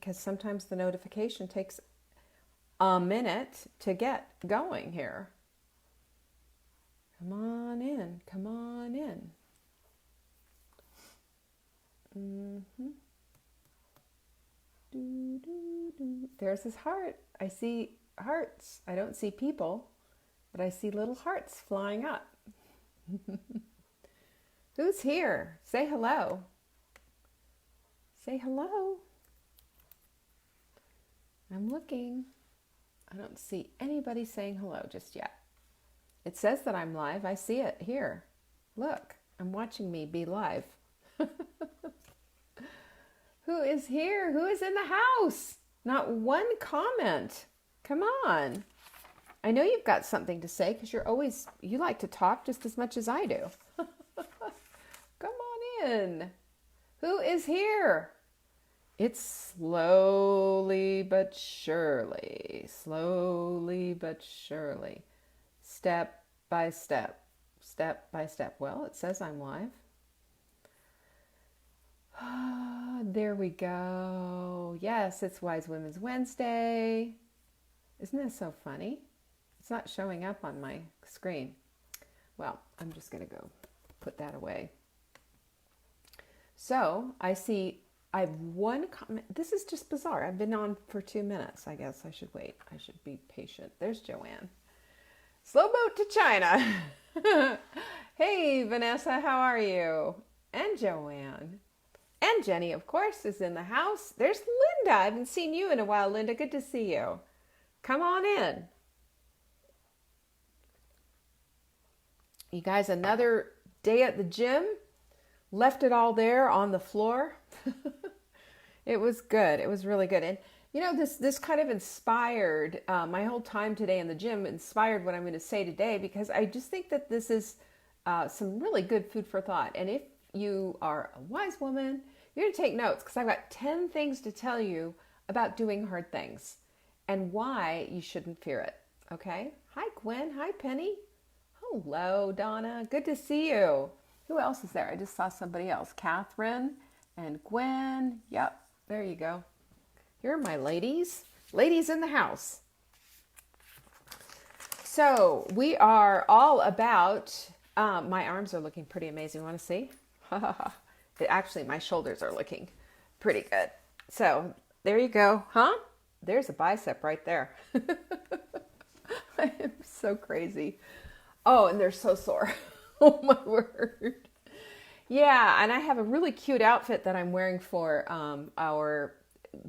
because sometimes the notification takes a minute to get going here. Come on in. Come on in. There's his heart. I see hearts. I don't see people, but I see little hearts flying up. Who's here? Say hello. Say hello. I'm looking. I don't see anybody saying hello just yet. It says that I'm live. I see it here. Look, I'm watching me be live. Who is here? Who is in the house? Not one comment. Come on. I know you've got something to say because you like to talk just as much as I do. Come on in. Who is here? It's slowly but surely, step by step, step by step. Well, it says I'm live. There we go. Yes, it's Wise Women's Wednesday. Isn't that so funny? It's not showing up on my screen. Well, I'm just going to go put that away. So I have one comment. This is just bizarre. I've been on for 2 minutes. I guess I should wait. I should be patient. There's Joanne. Slow boat to China. Hey, Vanessa, how are you? And Joanne. And Jenny, of course, is in the house. There's Linda. I haven't seen you in a while, Linda. Good to see you. Come on in. You guys, another day at the gym. Left it all there on the floor. It was good. It was really good. And you know, this kind of inspired my whole time today in the gym, inspired what I'm going to say today, because I just think that this is some really good food for thought. And if you are a wise woman, you're going to take notes, because I've got 10 things to tell you about doing hard things and why you shouldn't fear it. Okay? Hi, Gwen. Hi, Penny. Hello, Donna. Good to see you. Who else is there? I just saw somebody else. Catherine and Gwen. Yep, there you go. Here are my ladies. Ladies in the house. So we are all about, my arms are looking pretty amazing. Want to see? Actually, my shoulders are looking pretty good. So there you go. Huh? There's a bicep right there. I am so crazy. Oh, and they're so sore. Oh my word. Yeah, and I have a really cute outfit that I'm wearing for our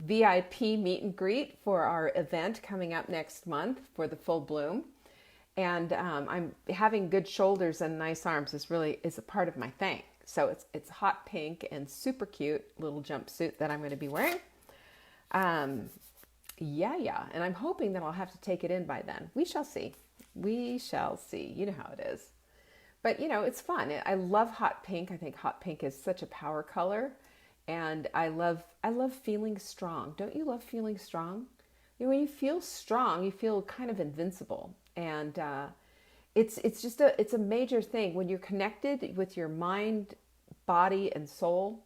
VIP meet and greet for our event coming up next month for the Full Bloom. And I'm having good shoulders and nice arms is a part of my thing. So it's hot pink and super cute little jumpsuit that I'm going to be wearing. Yeah. And I'm hoping that I'll have to take it in by then. We shall see. We shall see. You know how it is. But, you know, it's fun. I love hot pink. I think hot pink is such a power color. And I love feeling strong. Don't you love feeling strong? You know, when you feel strong, you feel kind of invincible. And it's a major thing. When you're connected with your mind, body, and soul,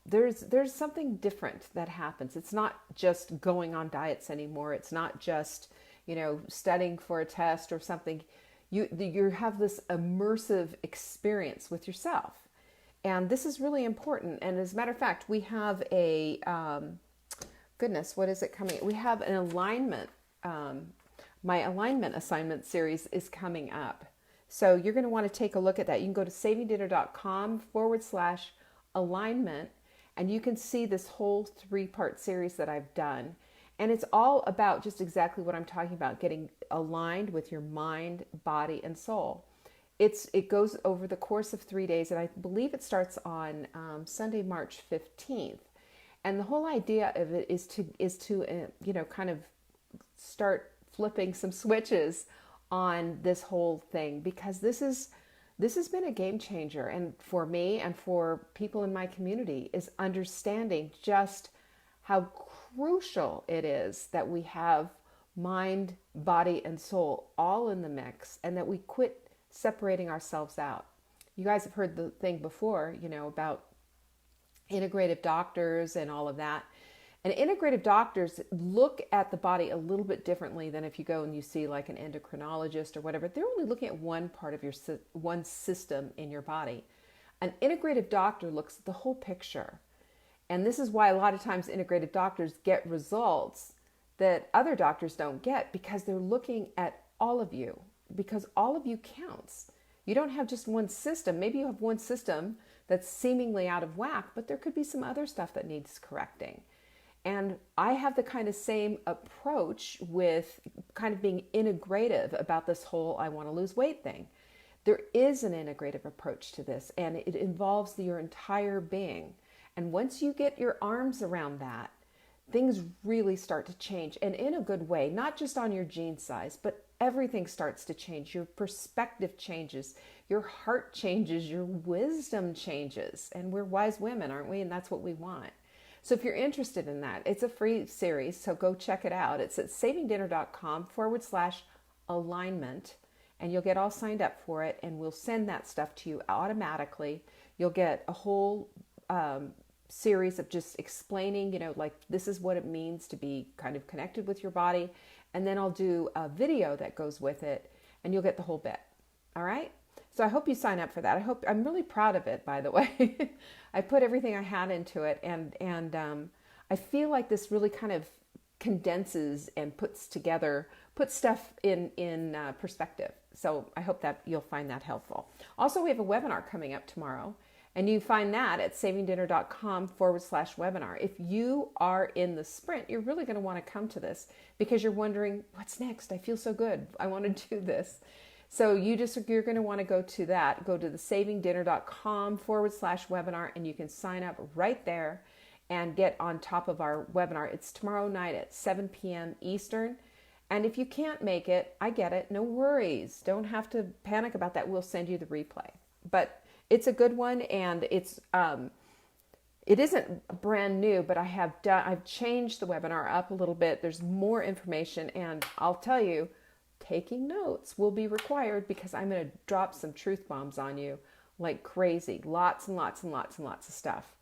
there's something different that happens. It's not just going on diets anymore. It's not just, you know, studying for a test or something. You have this immersive experience with yourself. And this is really important. And as a matter of fact, we have a, goodness, what is it coming? We have an alignment. My alignment assignment series is coming up. So you're going to want to take a look at that. You can go to savingdinner.com/alignment, and you can see this whole 3-part series that I've done. And it's all about just exactly what I'm talking about, getting aligned with your mind, body, and soul. It goes over the course of 3 days, and I believe it starts on Sunday, March 15th. And the whole idea of it is to you know, kind of start flipping some switches on this whole thing, because this has been a game changer, and for me and for people in my community, is understanding just how crucial it is that we have mind, body, and soul all in the mix, and that we quit separating ourselves out. You guys have heard the thing before, you know, about integrative doctors and all of that. And integrative doctors look at the body a little bit differently than if you go and you see like an endocrinologist or whatever. They're only looking at one part of your one system in your body. An integrative doctor looks at the whole picture. And this is why a lot of times integrative doctors get results that other doctors don't get, because they're looking at all of you, because all of you counts. You don't have just one system. Maybe you have one system that's seemingly out of whack, but there could be some other stuff that needs correcting. And I have the kind of same approach with kind of being integrative about this whole I want to lose weight thing. There is an integrative approach to this, and it involves your entire being. And once you get your arms around that, things really start to change, and in a good way, not just on your jean size, but everything starts to change. Your perspective changes, your heart changes, your wisdom changes. And we're wise women, aren't we? And that's what we want. So if you're interested in that, it's a free series, so go check it out. It's at savingdinner.com/alignment, and you'll get all signed up for it, and we'll send that stuff to you automatically. You'll get a whole series of just explaining, like this is what it means to be kind of connected with your body. And then I'll do a video that goes with it, and you'll get the whole bit. All right. So I hope you sign up for that. I'm really proud of it, by the way. I put everything I had into it, and I feel like this really kind of condenses and puts stuff in perspective. So I hope that you'll find that helpful. Also, we have a webinar coming up tomorrow, and you find that at savingdinner.com/webinar. If you are in the sprint, you're really going to want to come to this because you're wondering, what's next? I feel so good. I want to do this. So you're going to want to go to that. Go to the savingdinner.com/webinar, and you can sign up right there and get on top of our webinar. It's tomorrow night at 7 p.m. Eastern. And if you can't make it, I get it. No worries. Don't have to panic about that. We'll send you the replay. But it's a good one, and it isn't brand new, but I've changed the webinar up a little bit. There's more information, and I'll tell you, taking notes will be required because I'm going to drop some truth bombs on you like crazy. Lots and lots and lots and lots of stuff.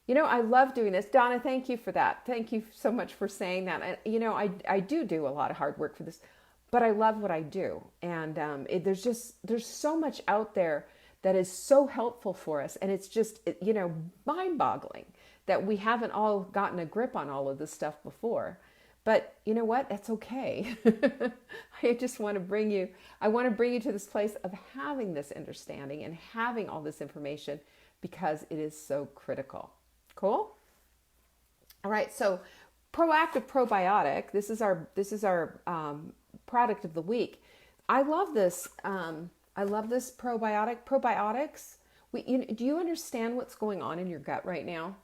I love doing this. Donna, thank you for that. Thank you so much for saying that. I do a lot of hard work for this, but I love what I do. And there's so much out there that is so helpful for us. And it's just, mind-boggling that we haven't all gotten a grip on all of this stuff before. But you know what? That's okay. I want to bring you to this place of having this understanding and having all this information because it is so critical. Cool? All right. So Proactive Probiotic, this is our product of the week. I love this. I love this probiotic. Probiotics. Do you understand what's going on in your gut right now?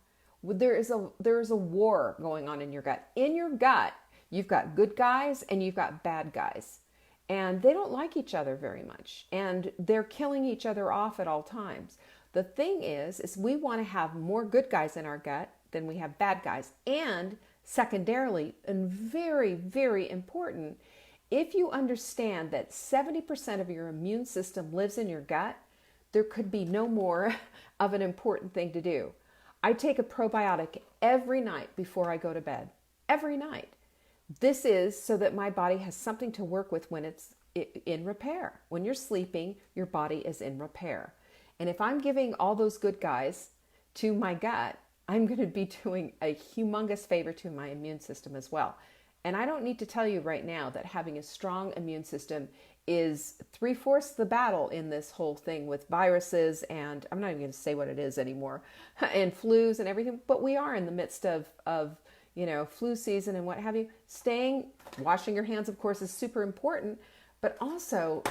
There is a war going on in your gut. In your gut, you've got good guys and you've got bad guys, and they don't like each other very much, and they're killing each other off at all times. The thing is we want to have more good guys in our gut than we have bad guys, and secondarily, and very, very important, if you understand that 70% of your immune system lives in your gut, there could be no more of an important thing to do. I take a probiotic every night before I go to bed. Every night. This is so that my body has something to work with when it's in repair. When you're sleeping, your body is in repair. And if I'm giving all those good guys to my gut, I'm going to be doing a humongous favor to my immune system as well. And I don't need to tell you right now that having a strong immune system is 3/4 the battle in this whole thing with viruses, and I'm not even going to say what it is anymore, and flus and everything, but we are in the midst of flu season and what have you. Washing your hands, of course, is super important, but also,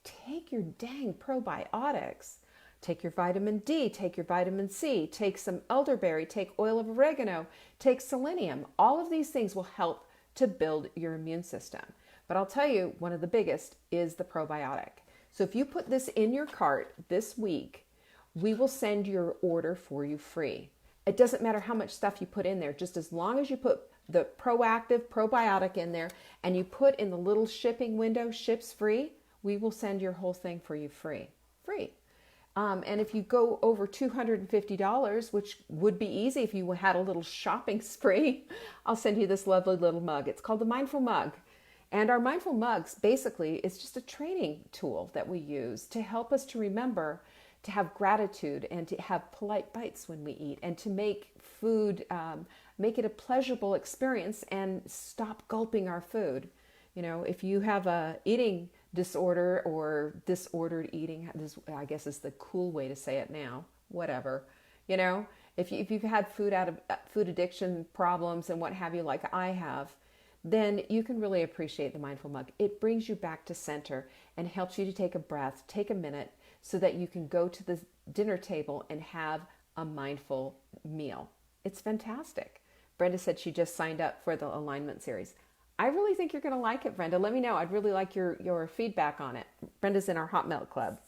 take your dang probiotics. Take your vitamin D, take your vitamin C, take some elderberry, take oil of oregano, take selenium. All of these things will help to build your immune system. But I'll tell you, one of the biggest is the probiotic. So if you put this in your cart this week, we will send your order for you free. It doesn't matter how much stuff you put in there, just as long as you put the Proactive Probiotic in there and you put in the little shipping window, ships free, we will send your whole thing for you free. Free. And if you go over $250, which would be easy if you had a little shopping spree, I'll send you this lovely little mug. It's called the Mindful Mug. And our Mindful Mugs, basically, is just a training tool that we use to help us to remember to have gratitude and to have polite bites when we eat, and to make food, make it a pleasurable experience and stop gulping our food. You know, if you have a eating disorder or disordered eating, this, I guess is the cool way to say it now, whatever, you know, if you've had food addiction problems and what have you, like I have, then you can really appreciate the Mindful Mug. It brings you back to center and helps you to take a breath, take a minute, so that you can go to the dinner table and have a mindful meal. It's fantastic. Brenda said she just signed up for the alignment series. I really think you're going to like it, Brenda. Let me know. I'd really like your feedback on it. Brenda's in our Hot Melt Club.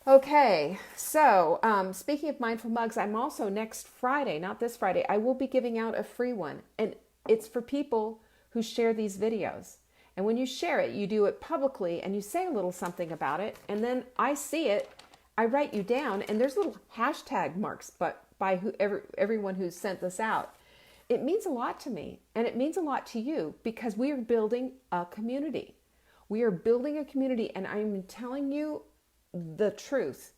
Okay, so speaking of Mindful Mugs, I'm also next Friday, not this Friday, I will be giving out a free one. And it's for people who share these videos. And when you share it, you do it publicly and you say a little something about it. And then I see it, I write you down, and there's little hashtag marks by everyone who's sent this out. It means a lot to me, and it means a lot to you, because we are building a community. We are building a community, and I'm telling you the truth,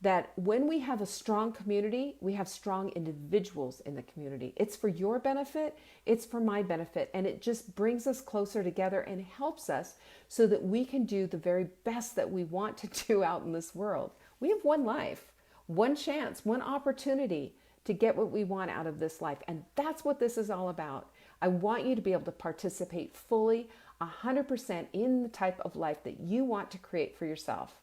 that when we have a strong community, we have strong individuals in the community. It's for your benefit, it's for my benefit, and it just brings us closer together and helps us so that we can do the very best that we want to do out in this world. We have one life, one chance, one opportunity to get what we want out of this life. And that's what this is all about. I want you to be able to participate fully, 100% in the type of life that you want to create for yourself.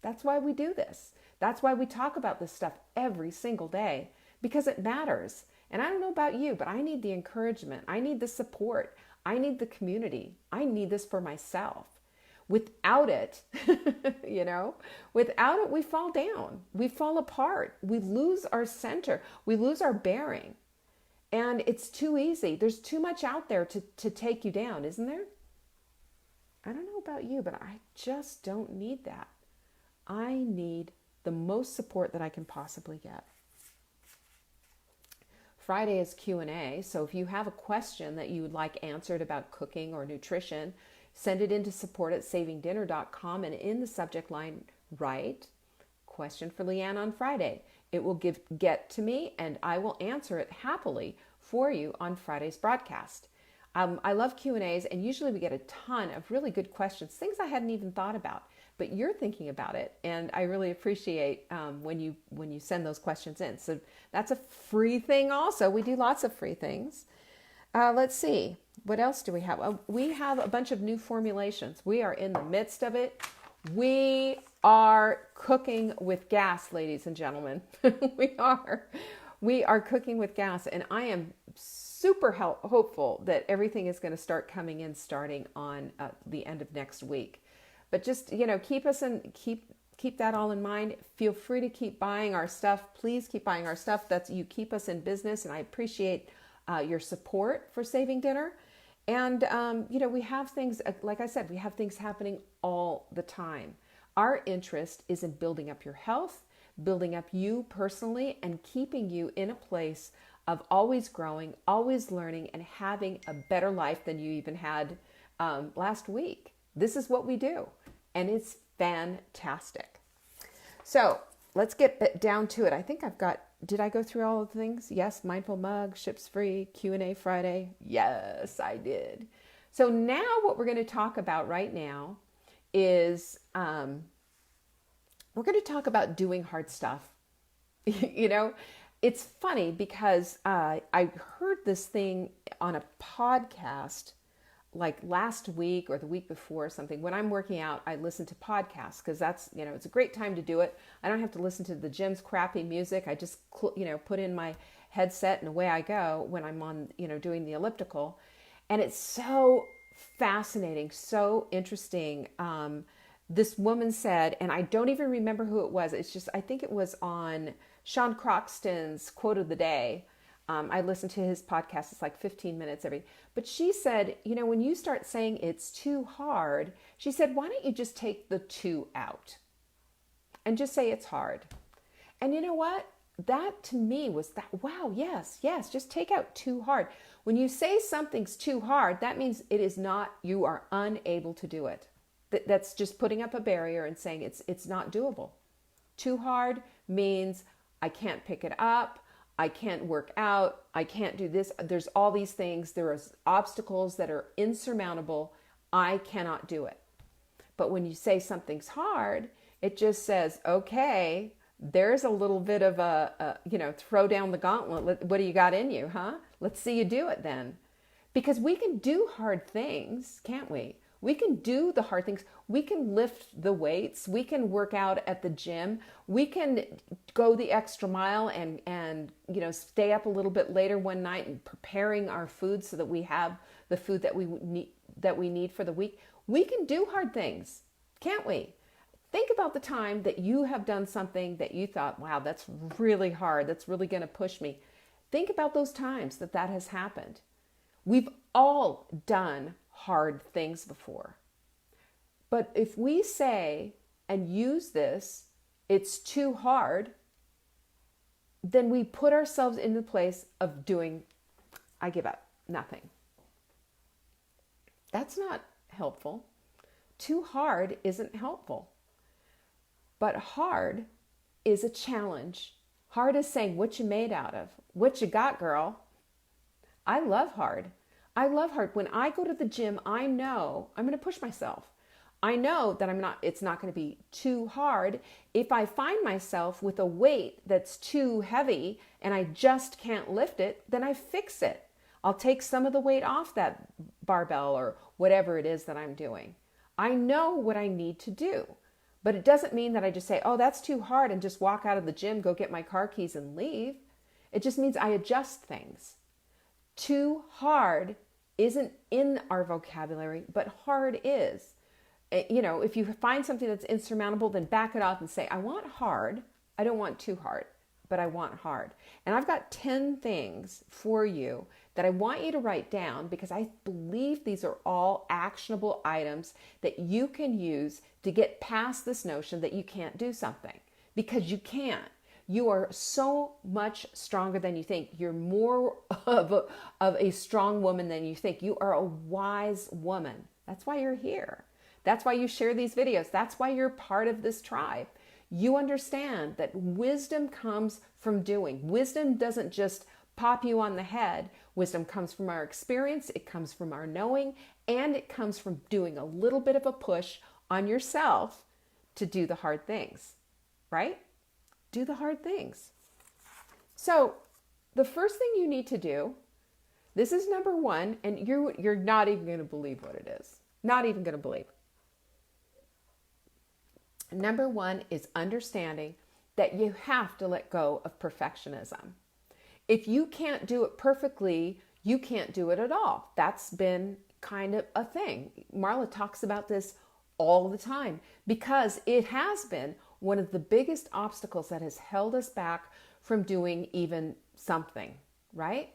That's why we do this. That's why we talk about this stuff every single day, because it matters. And I don't know about you, but I need the encouragement. I need the support. I need the community. I need this for myself. Without it, without it, we fall down, we fall apart, we lose our center, we lose our bearing. And it's too easy. There's too much out there to take you down, isn't there? I don't know about you, but I just don't need that. I need the most support that I can possibly get. Friday is Q&A, so if you have a question that you would like answered about cooking or nutrition, send it into support@savingdinner.com, and in the subject line, write, question for Leanne on Friday. It will get to me, and I will answer it happily for you on Friday's broadcast. I love Q&As, and usually we get a ton of really good questions, things I hadn't even thought about, but you're thinking about it, and I really appreciate when you send those questions in. So that's a free thing also. We do lots of free things. Let's see. What else do we have? We have a bunch of new formulations. We are in the midst of it. We are cooking with gas, ladies and gentlemen. We are cooking with gas, and I am super hopeful that everything is going to start coming in starting on the end of next week. But just, keep that all in mind. Feel free to keep buying our stuff. Please keep buying our stuff. You keep us in business, and I appreciate your support for Saving Dinner. And, we have things, like I said, we have things happening all the time. Our interest is in building up your health, building up you personally, and keeping you in a place of always growing, always learning, and having a better life than you even had last week. This is what we do, and it's fantastic. So let's get down to it. I think did I go through all of the things? Yes, Mindful Mug, ships free, Q&A Friday. Yes, I did. So now what we're going to talk about right now is we're going to talk about doing hard stuff. It's funny because I heard this thing on a podcast like last week or the week before or something. When I'm working out, I listen to podcasts because that's, it's a great time to do it. I don't have to listen to the gym's crappy music. I just, put in my headset and away I go when I'm on, doing the elliptical. And it's so fascinating, so interesting. This woman said, and I don't even remember who it was. It's just, I think it was on Sean Croxton's Quote of the Day. I listen to his podcast. It's like 15 minutes but she said, when you start saying it's too hard, she said, why don't you just take the "too" out? and just say it's hard. And you know what? That to me was that, wow, yes, yes, just take out too hard. When you say something's too hard, that means it is not, you are unable to do it. That's just putting up a barrier and saying it's not doable. Too hard means I can't pick it up, I can't work out, I can't do this. There's all these things, there are obstacles that are insurmountable. I cannot do it. But when you say something's hard, it just says, okay, there's a little bit of throw down the gauntlet. What do you got in you, huh? Let's see you do it then. Because we can do hard things, can't we? We can do the hard things. We can lift the weights. We can work out at the gym. We can go the extra mile and stay up a little bit later one night and preparing our food so that we have the food that we need for the week. We can do hard things, can't we? Think about the time that you have done something that you thought, wow, that's really hard. That's really going to push me. Think about those times that has happened. We've all done hard things before. But if we say and use this, it's too hard, then we put ourselves in the place of doing, I give up, nothing. That's not helpful. Too hard isn't helpful. But hard is a challenge. Hard is saying, what you made out of? What you got, girl? I love hard. I love hard. When I go to the gym, I know I'm going to push myself. I know that it's not going to be too hard. If I find myself with a weight that's too heavy and I just can't lift it, then I fix it. I'll take some of the weight off that barbell or whatever it is that I'm doing. I know what I need to do. But it doesn't mean that I just say, oh, that's too hard and just walk out of the gym, go get my car keys and leave. It just means I adjust things. Too hard isn't in our vocabulary, but hard is. If you find something that's insurmountable, then back it off and say, I want hard. I don't want too hard, but I want hard. And I've got 10 things for you that I want you to write down because I believe these are all actionable items that you can use to get past this notion that you can't do something, because you can. You are so much stronger than you think. You're more of a strong woman than you think. You are a wise woman. That's why you're here. That's why you share these videos. That's why you're part of this tribe. You understand that wisdom comes from doing. Wisdom doesn't just pop you on the head. Wisdom comes from our experience. It comes from our knowing, and it comes from doing a little bit of a push on yourself to do the hard things, right? Do the hard things. So the first thing you need to do, this is number one, and you're not even going to believe what it is. Not even going to believe. Number one is understanding that you have to let go of perfectionism. If you can't do it perfectly, you can't do it at all. That's been kind of a thing. Marla talks about this all the time because it has been one of the biggest obstacles that has held us back from doing even something, right?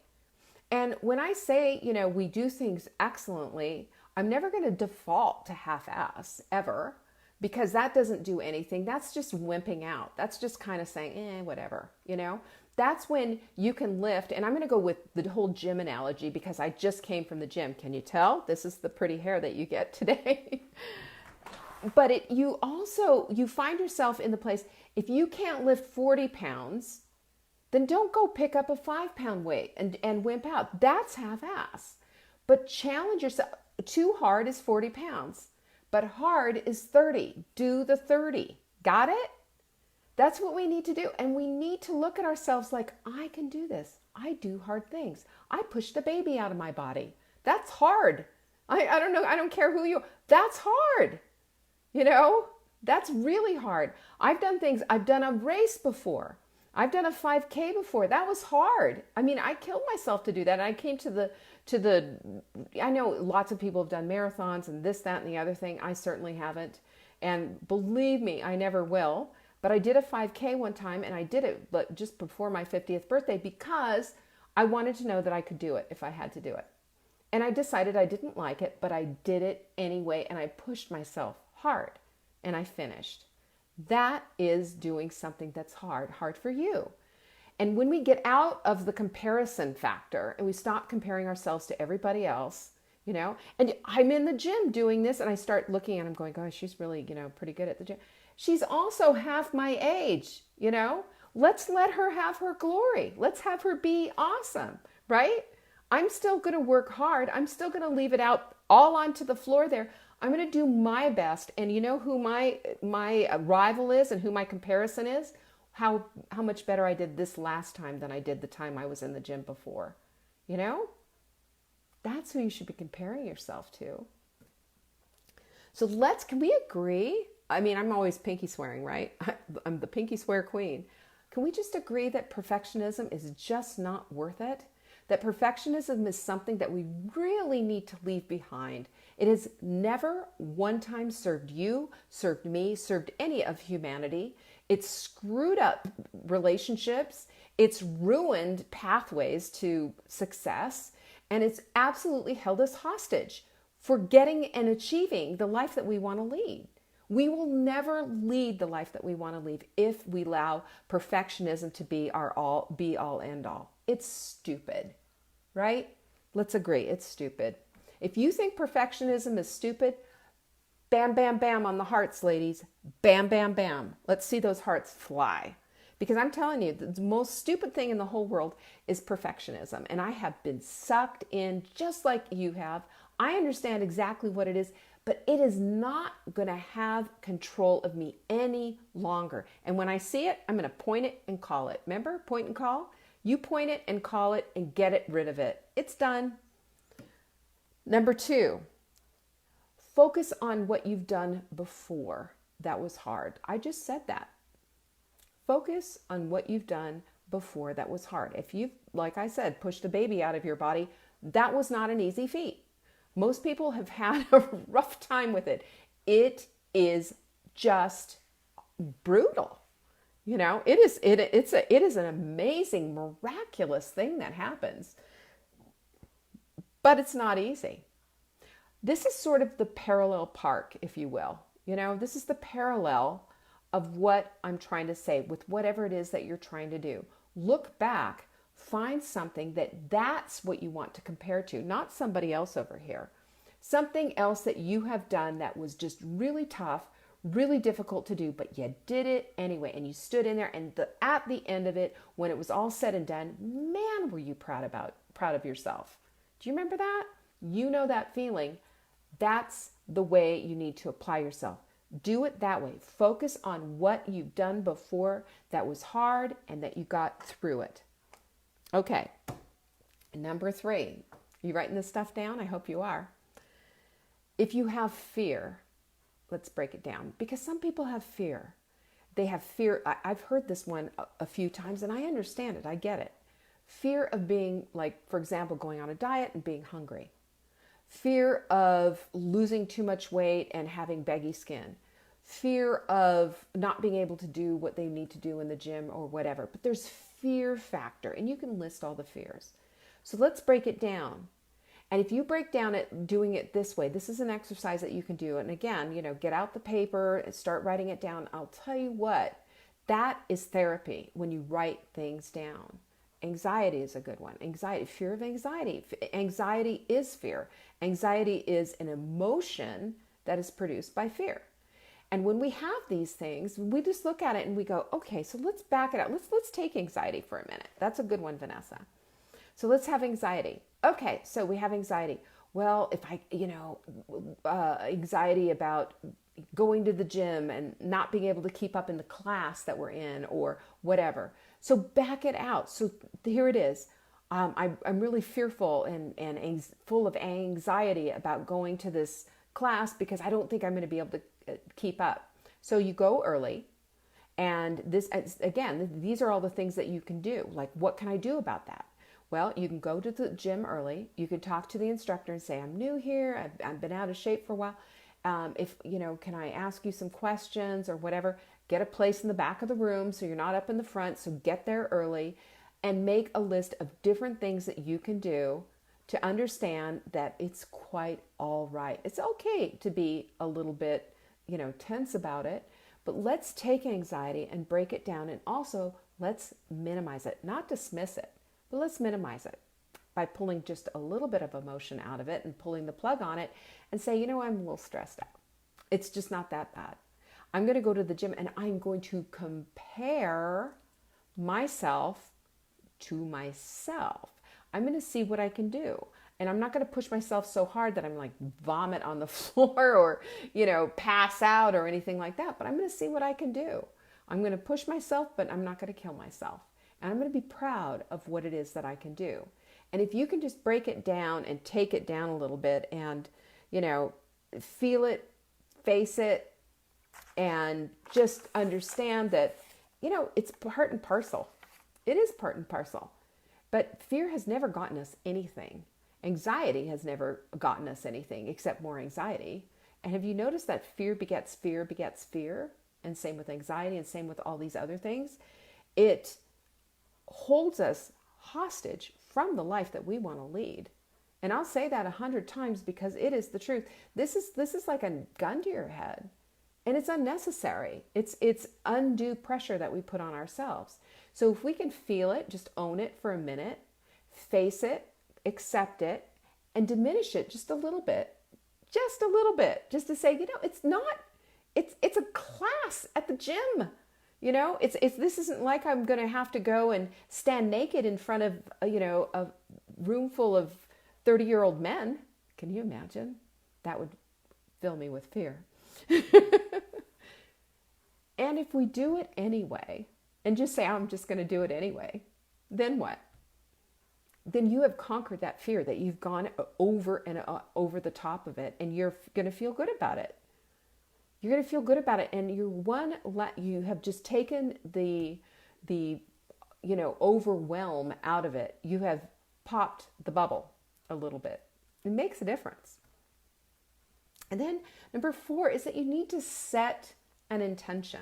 And when I say, we do things excellently, I'm never going to default to half-ass ever, because that doesn't do anything. That's just wimping out. That's just kind of saying, whatever, That's when you can lift, and I'm going to go with the whole gym analogy because I just came from the gym. Can you tell? This is the pretty hair that you get today. But you find yourself in the place, if you can't lift 40 pounds, then don't go pick up a 5-pound weight and wimp out. That's half-ass. But challenge yourself. Too hard is 40 pounds, but hard is 30. Do the 30. Got it? That's what we need to do. And we need to look at ourselves like, I can do this. I do hard things. I pushed a baby out of my body. That's hard. I don't know. I don't care who you are. That's hard. That's really hard. I've done things. I've done a race before. I've done a 5K before. That was hard. I mean, I killed myself to do that. And I came to the, I know lots of people have done marathons and this, that, and the other thing. I certainly haven't. And believe me, I never will. But I did a 5K one time, and I did it just before my 50th birthday because I wanted to know that I could do it if I had to do it. And I decided I didn't like it, but I did it anyway, and I pushed myself hard, and I finished. That is doing something that's hard for you. And when we get out of the comparison factor and we stop comparing ourselves to everybody else, and I'm in the gym doing this and I start looking and I'm going, gosh, she's really, pretty good at the gym. She's also half my age. Let's let her have her glory. Let's have her be awesome, right? I'm still going to work hard. I'm still going to leave it out all onto the floor there. I'm going to do my best. And you know who my rival is and who my comparison is? How much better I did this last time than I did the time I was in the gym before. That's who you should be comparing yourself to. So can we agree? I mean, I'm always pinky swearing, right? I'm the pinky swear queen. Can we just agree that perfectionism is just not worth it? That perfectionism is something that we really need to leave behind. It has never one time served you, served me, served any of humanity. It's screwed up relationships. It's ruined pathways to success. And it's absolutely held us hostage for getting and achieving the life that we want to lead. We will never lead the life that we want to lead if we allow perfectionism to be our be all, end all. It's stupid, right? Let's agree, it's stupid. If you think perfectionism is stupid, bam, bam, bam on the hearts, ladies. Bam, bam, bam. Let's see those hearts fly. Because I'm telling you, the most stupid thing in the whole world is perfectionism. And I have been sucked in just like you have. I understand exactly what it is, but it is not going to have control of me any longer. And when I see it, I'm going to point it and call it. Remember, point and call? You point it and call it and get rid of it. It's done. Number 2, focus on what you've done before that was hard. I just said that. Focus on what you've done before that was hard. If you've, like I said, pushed a baby out of your body, that was not an easy feat. Most people have had a rough time with it. It is just brutal. It is an amazing, miraculous thing that happens. But it's not easy. This is sort of the parallel park, if you will. This is the parallel of what I'm trying to say with whatever it is that you're trying to do. Look back, find something that's what you want to compare to, not somebody else over here. Something else that you have done that was just really tough, really difficult to do, but you did it anyway, and you stood in there, and at the end of it, when it was all said and done, man, were you proud of yourself. Do you remember that? You know that feeling. That's the way you need to apply yourself. Do it that way. Focus on what you've done before that was hard and that you got through it. Okay. Number 3. Are you writing this stuff down? I hope you are. If you have fear, let's break it down, because some people have fear. They have fear. I've heard this one a few times and I understand it. I get it. Fear of being, like, for example, going on a diet and being hungry. Fear of losing too much weight and having baggy skin. Fear of not being able to do what they need to do in the gym or whatever. But there's fear factor, and you can list all the fears. So let's break it down. And if you break down it, doing it this way, this is an exercise that you can do. And again, get out the paper and start writing it down. I'll tell you what, that is therapy when you write things down. Anxiety is a good one. Fear of anxiety. Anxiety is fear. Anxiety is an emotion that is produced by fear. And when we have these things, we just look at it and we go, okay, so let's back it up. Let's take anxiety for a minute. That's a good one, Vanessa. So let's have anxiety. Okay, so we have anxiety. Well, if anxiety about going to the gym and not being able to keep up in the class that we're in or whatever. So back it out. So here it is. I'm really fearful and full of anxiety about going to this class because I don't think I'm going to be able to keep up. So you go early. And this, again, these are all the things that you can do. Like, what can I do about that? Well, you can go to the gym early. You can talk to the instructor and say, I'm new here. I've been out of shape for a while. Can I ask you some questions or whatever? Get a place in the back of the room so you're not up in the front. So get there early and make a list of different things that you can do to understand that it's quite all right. It's okay to be a little bit, tense about it, But let's take anxiety and break it down, and also let's minimize it, not dismiss it, but let's minimize it by pulling just a little bit of emotion out of it and pulling the plug on it and say, you know, I'm a little stressed out. It's just not that bad. I'm going to go to the gym and I'm going to compare myself to myself. I'm going to see what I can do. And I'm not going to push myself so hard that I'm like vomit on the floor or, you know, pass out or anything like that. But I'm going to see what I can do. I'm going to push myself, but I'm not going to kill myself. And I'm going to be proud of what it is that I can do. And if you can just break it down and take it down a little bit and, you know, feel it, face it, and just understand that, you know, it's part and parcel. It is part and parcel. But fear has never gotten us anything. Anxiety has never gotten us anything except more anxiety. And have you noticed that fear begets fear begets fear? And same with anxiety and same with all these other things. It holds us hostage from the life that we want to lead. And I'll say that 100 times because it is the truth. This is like a gun to your head. And it's unnecessary. It's undue pressure that we put on ourselves. So if we can feel it, just own it for a minute, face it, accept it, and diminish it just a little bit, just to say, you know, it's a class at the gym. You know, this isn't like I'm going to have to go and stand naked in front of, you know, a room full of 30-year-old men. Can you imagine? That would fill me with fear. And if we do it anyway, and just say, I'm just going to do it anyway, then what? Then you have conquered that fear, that you've gone over and over the top of it, and you're going to feel good about it. You're going to feel good about it, and you have just taken the you know, overwhelm out of it. You have popped the bubble a little bit. It makes a difference. And then number 4 is that you need to set an intention.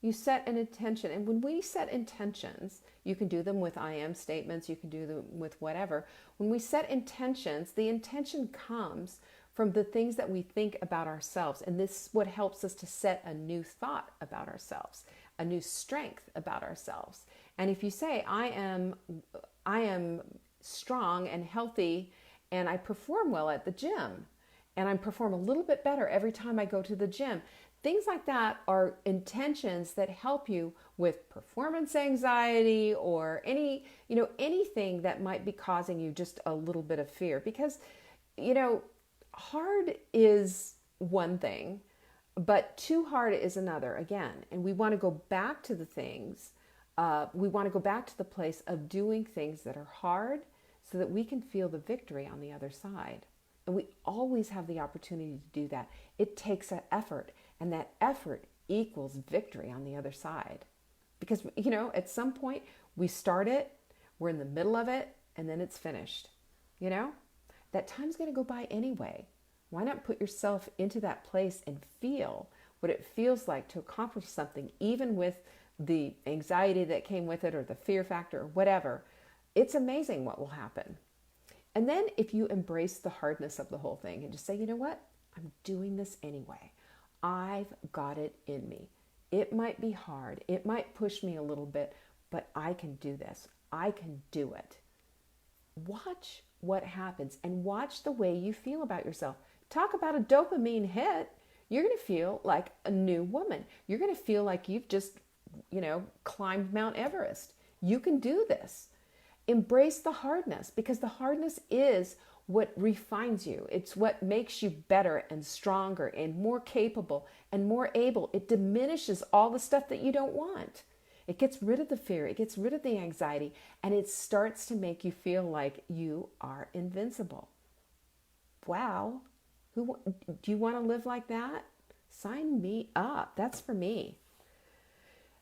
You set an intention. And when we set intentions, you can do them with I am statements, you can do them with whatever. When we set intentions, the intention comes from the things that we think about ourselves. And this is what helps us to set a new thought about ourselves, a new strength about ourselves. And if you say, I am strong and healthy and I perform well at the gym, and I perform a little bit better every time I go to the gym. Things like that are intentions that help you with performance anxiety or anything that might be causing you just a little bit of fear. Because, you know, hard is one thing, but too hard is another again. And we want to go back to the things. We want to go back to the place of doing things that are hard so that we can feel the victory on the other side. And we always have the opportunity to do that. It takes an effort, and that effort equals victory on the other side. Because, you know, at some point we start it, we're in the middle of it, and then it's finished. You know, that time's going to go by anyway. Why not put yourself into that place and feel what it feels like to accomplish something, even with the anxiety that came with it or the fear factor or whatever? It's amazing what will happen. And then if you embrace the hardness of the whole thing and just say, you know what? I'm doing this anyway. I've got it in me. It might be hard. It might push me a little bit, but I can do this. I can do it. Watch what happens and watch the way you feel about yourself. Talk about a dopamine hit. You're going to feel like a new woman. You're going to feel like you've just, you know, climbed Mount Everest. You can do this. Embrace the hardness, because the hardness is what refines you. It's what makes you better and stronger and more capable and more able. It diminishes all the stuff that you don't want. It gets rid of the fear. It gets rid of the anxiety, and it starts to make you feel like you are invincible. Wow. Do you want to live like that? Sign me up. That's for me.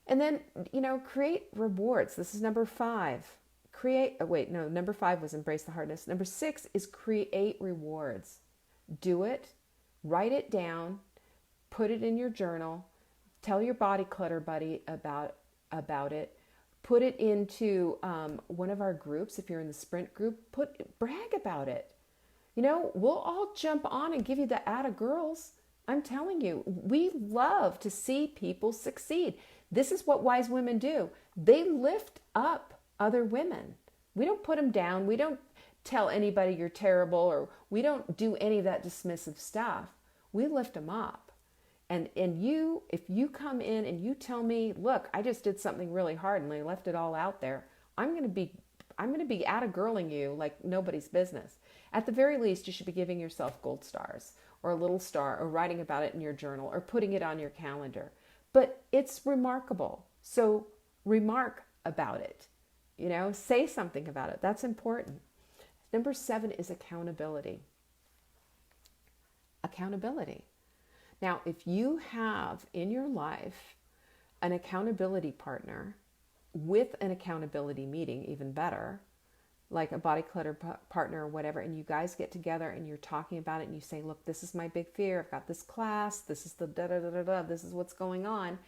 And then, you know, create rewards. This is number 5. Number 5 was embrace the hardness. Number 6 is create rewards. Do it, write it down, put it in your journal, tell your body clutter buddy about it, put it into one of our groups. If you're in the sprint group, brag about it. You know, we'll all jump on and give you the atta girls. I'm telling you, we love to see people succeed. This is what wise women do. They lift up other women. We don't put them down. We don't tell anybody you're terrible, or we don't do any of that dismissive stuff. We lift them up. And you, if you come in and you tell me, look, I just did something really hard and I left it all out there, I'm going to be out of girling you like nobody's business. At the very least, you should be giving yourself gold stars or a little star, or writing about it in your journal, or putting it on your calendar. But it's remarkable. So remark about it. Say something about it. That's important. Number 7 is accountability. Accountability. Now, if you have in your life an accountability partner with an accountability meeting, even better, like a body clutter partner or whatever, and you guys get together and you're talking about it and you say, look, this is my big fear. I've got this class. This is the da-da-da-da-da. This is what's going on.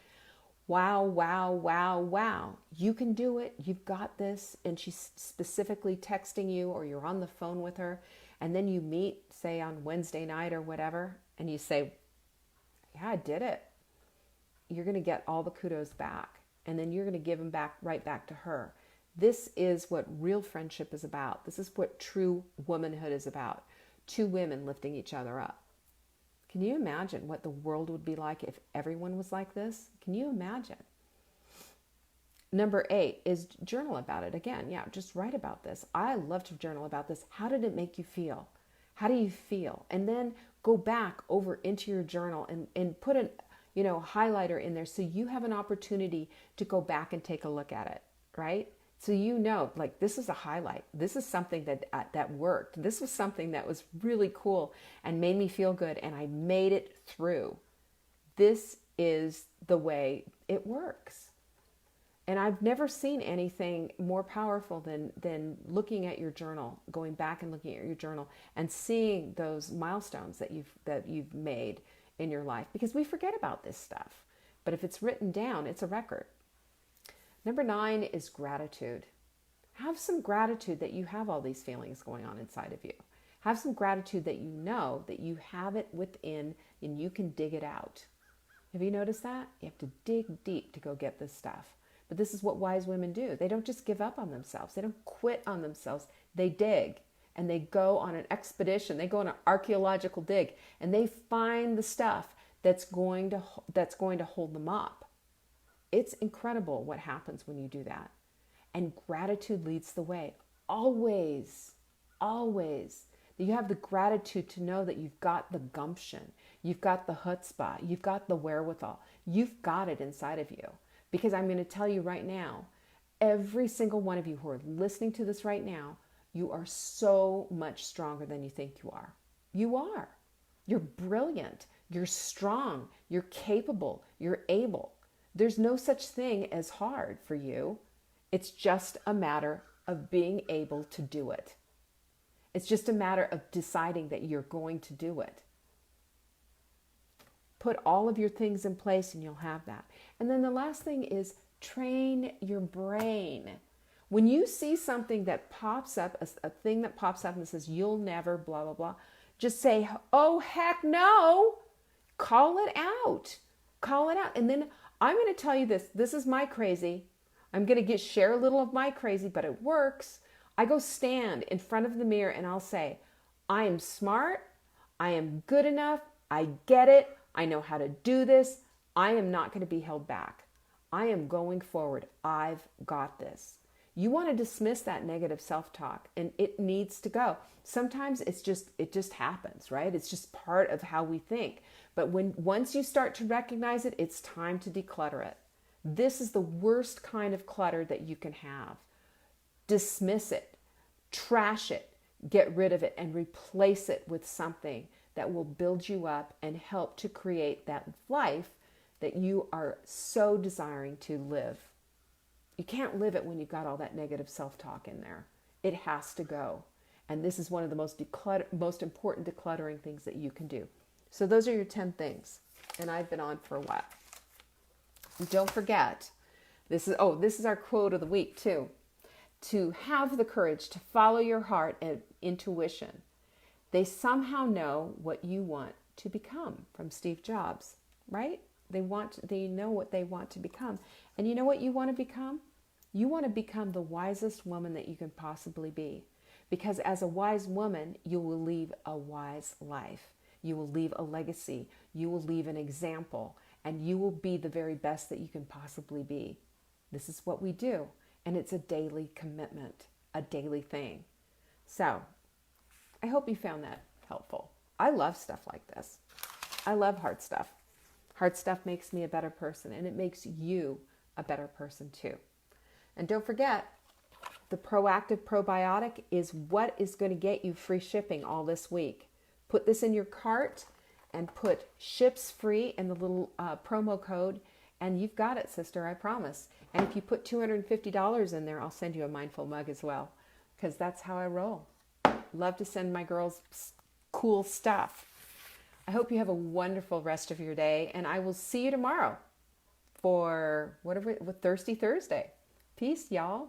Wow, wow, wow, wow. You can do it. You've got this. And she's specifically texting you, or you're on the phone with her. And then you meet, say, on Wednesday night or whatever, and you say, yeah, I did it. You're going to get all the kudos back. And then you're going to give them back, right back to her. This is what real friendship is about. This is what true womanhood is about. 2 women lifting each other up. Can you imagine what the world would be like if everyone was like this? Can you imagine? Number 8 is journal about it. Again, yeah, just write about this. I love to journal about this. How did it make you feel? How do you feel? And then go back over into your journal and put a highlighter in there so you have an opportunity to go back and take a look at it, right? So like, this is a highlight. This is something that worked. This was something that was really cool and made me feel good, and I made it through. This is the way it works. And I've never seen anything more powerful than looking at your journal, going back and looking at your journal and seeing those milestones that you've made in your life, because we forget about this stuff. But if it's written down, it's a record. Number 9 is gratitude. Have some gratitude that you have all these feelings going on inside of you. Have some gratitude that you know that you have it within and you can dig it out. Have you noticed that? You have to dig deep to go get this stuff. But this is what wise women do. They don't just give up on themselves. They don't quit on themselves. They dig, and they go on an expedition. They go on an archaeological dig, and they find the stuff that's going to hold them up. It's incredible what happens when you do that. And gratitude leads the way. Always, always. You have the gratitude to know that you've got the gumption. You've got the chutzpah. You've got the wherewithal. You've got it inside of you. Because I'm going to tell you right now, every single one of you who are listening to this right now, you are so much stronger than you think you are. You are. You're brilliant. You're strong. You're capable. You're able. There's no such thing as hard for you. It's just a matter of being able to do it. It's just a matter of deciding that you're going to do it. Put all of your things in place and you'll have that. And then the last thing is train your brain. When you see something that pops up, a thing that pops up and says, you'll never, blah, blah, blah, just say, oh, heck no. Call it out. Call it out. And then I'm going to tell you this. This is my crazy. I'm going to share a little of my crazy, but it works. I go stand in front of the mirror and I'll say, I am smart. I am good enough. I get it. I know how to do this. I am not going to be held back. I am going forward. I've got this. You want to dismiss that negative self-talk, and it needs to go. Sometimes it just happens, right? It's just part of how we think. But once you start to recognize it, it's time to declutter it. This is the worst kind of clutter that you can have. Dismiss it, trash it, get rid of it, and replace it with something that will build you up and help to create that life that you are so desiring to live. You can't live it when you've got all that negative self-talk in there. It has to go. And this is one of the most important decluttering things that you can do. So those are your 10 things. And I've been on for a while. And don't forget, this is our quote of the week too. To have the courage to follow your heart and intuition. They somehow know what you want to become from Steve Jobs, right? They know what they want to become. And you know what you want to become? You want to become the wisest woman that you can possibly be. Because as a wise woman, you will leave a wise life. You will leave a legacy. You will leave an example. And you will be the very best that you can possibly be. This is what we do. And it's a daily commitment, a daily thing. So I hope you found that helpful. I love stuff like this. I love hard stuff. Hard stuff makes me a better person, and it makes you a better person too. And don't forget, the Proactive Probiotic is what is going to get you free shipping all this week. Put this in your cart and put ships free in the little promo code, and you've got it, sister, I promise. And if you put $250 in there, I'll send you a Mindful mug as well, because that's how I roll. Love to send my girls cool stuff. I hope you have a wonderful rest of your day, and I will see you tomorrow for Thirsty Thursday. Peace, y'all.